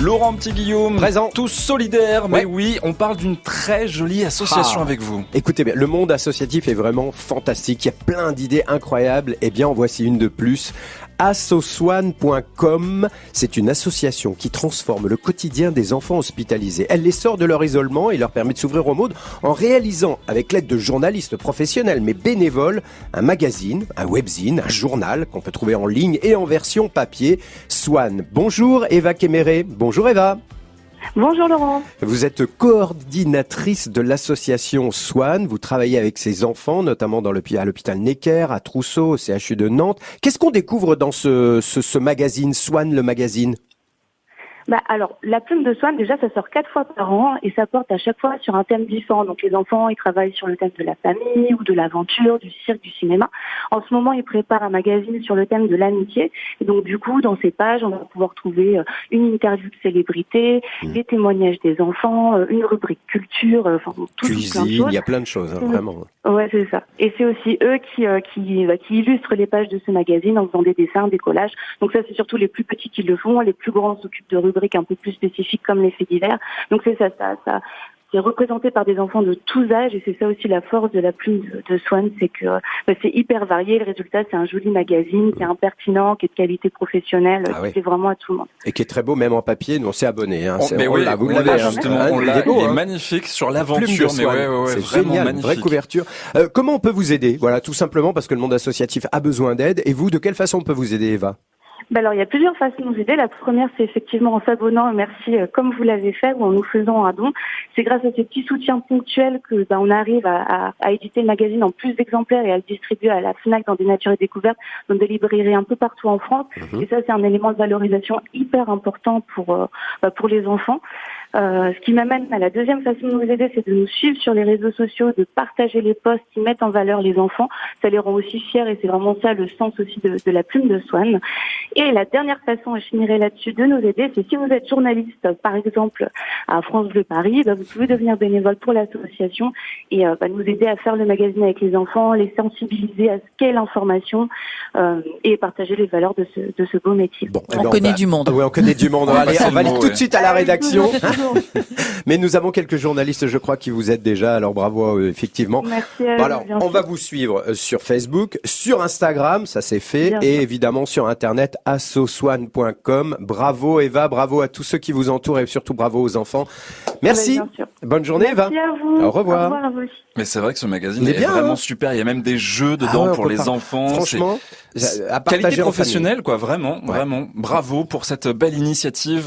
Laurent Petit-Guillaume, présent. Tous solidaires, mais Ouais. oui, on parle d'une très jolie association avec vous. Écoutez bien, le monde associatif est vraiment fantastique. Il y a plein d'idées incroyables. Eh bien, en voici une de plus. Assoswan.com, c'est une association qui transforme le quotidien des enfants hospitalisés. Elle les sort de leur isolement et leur permet de s'ouvrir au monde en réalisant, avec l'aide de journalistes professionnels mais bénévoles, un magazine, un webzine, un journal qu'on peut trouver en ligne et en version papier. Swan. Bonjour Eva Kéméré. Bonjour Eva. Bonjour Laurent. Vous êtes coordinatrice de l'association Swan. Vous travaillez avec ces enfants, notamment à l'hôpital Necker, à Trousseau, au CHU de Nantes. Qu'est-ce qu'on découvre dans ce magazine, Swan le magazine ? Alors, la plume de Swan, déjà, ça sort 4 fois par an et ça porte à chaque fois sur un thème différent. Donc, les enfants, ils travaillent sur le thème de la famille ou de l'aventure, du cirque, du cinéma. En ce moment, ils préparent un magazine sur le thème de l'amitié. Et donc, du coup, dans ces pages, on va pouvoir trouver une interview de célébrités, des témoignages des enfants, une rubrique culture, tout Cuisine, plein de choses. il y a plein de choses, vraiment. Ouais, c'est ça. Et c'est aussi eux qui illustrent les pages de ce magazine en faisant des dessins, des collages. Donc ça, c'est surtout les plus petits qui le font. Les plus grands s'occupent de rubriques un peu plus spécifiques comme les faits divers. Donc c'est ça. C'est représenté par des enfants de tous âges et c'est ça aussi la force de la plume de Swan, c'est que c'est hyper varié. Le résultat, c'est un joli magazine qui est impertinent, qui est de qualité professionnelle, qui plaît vraiment à tout le monde. Et qui est très beau, même en papier. Nous, on s'est abonné. Vous l'avez justement. On l'a. Il est magnifique sur l'aventure. Mais c'est vraiment génial, magnifique. vraie couverture. Comment on peut vous aider ? Voilà, tout simplement parce que le monde associatif a besoin d'aide. Et vous, de quelle façon on peut vous aider, Eva ? Alors, il y a plusieurs façons de nous aider. La première, c'est effectivement en s'abonnant, et merci, comme vous l'avez fait, ou en nous faisant un don. C'est grâce à ces petits soutiens ponctuels que on arrive à éditer le magazine en plus d'exemplaires et à le distribuer à la FNAC, dans des Nature et Découvertes, dans des librairies un peu partout en France. Et ça, c'est un élément de valorisation hyper important pour les enfants. Ce qui m'amène à la deuxième façon de nous aider, c'est de nous suivre sur les réseaux sociaux, de partager les posts qui mettent en valeur les enfants. Ça les rend aussi fiers et c'est vraiment ça le sens aussi de la plume de Swan. Et la dernière façon, et je finirai là-dessus, de nous aider, c'est si vous êtes journaliste, par exemple, à France Bleu Paris, vous pouvez devenir bénévole pour l'association et nous aider à faire le magazine avec les enfants, les sensibiliser à ce qu'est l'information et partager les valeurs de ce beau métier. Bon, on connaît du monde. Oui, on connaît du monde. Allez, on va aller tout de suite à la rédaction. Mais nous avons quelques journalistes, je crois, qui vous aident déjà. Alors bravo, effectivement. Merci à vous, alors, on va vous suivre sur Facebook, sur Instagram, ça c'est fait, Bien et sûr. évidemment sur Internet, assoswan.com. Bravo Eva, bravo à tous ceux qui vous entourent et surtout bravo aux enfants. Merci. Bien sûr. Bonne journée Eva. Merci à vous. Au revoir. Au revoir à vous aussi. Mais c'est vrai que ce magazine Il est est bien, vraiment hein. super. Il y a même des jeux dedans pour les enfants. Franchement, C'est à qualité partager en famille. professionnelle, quoi. Vraiment, vraiment. Bravo pour cette belle initiative.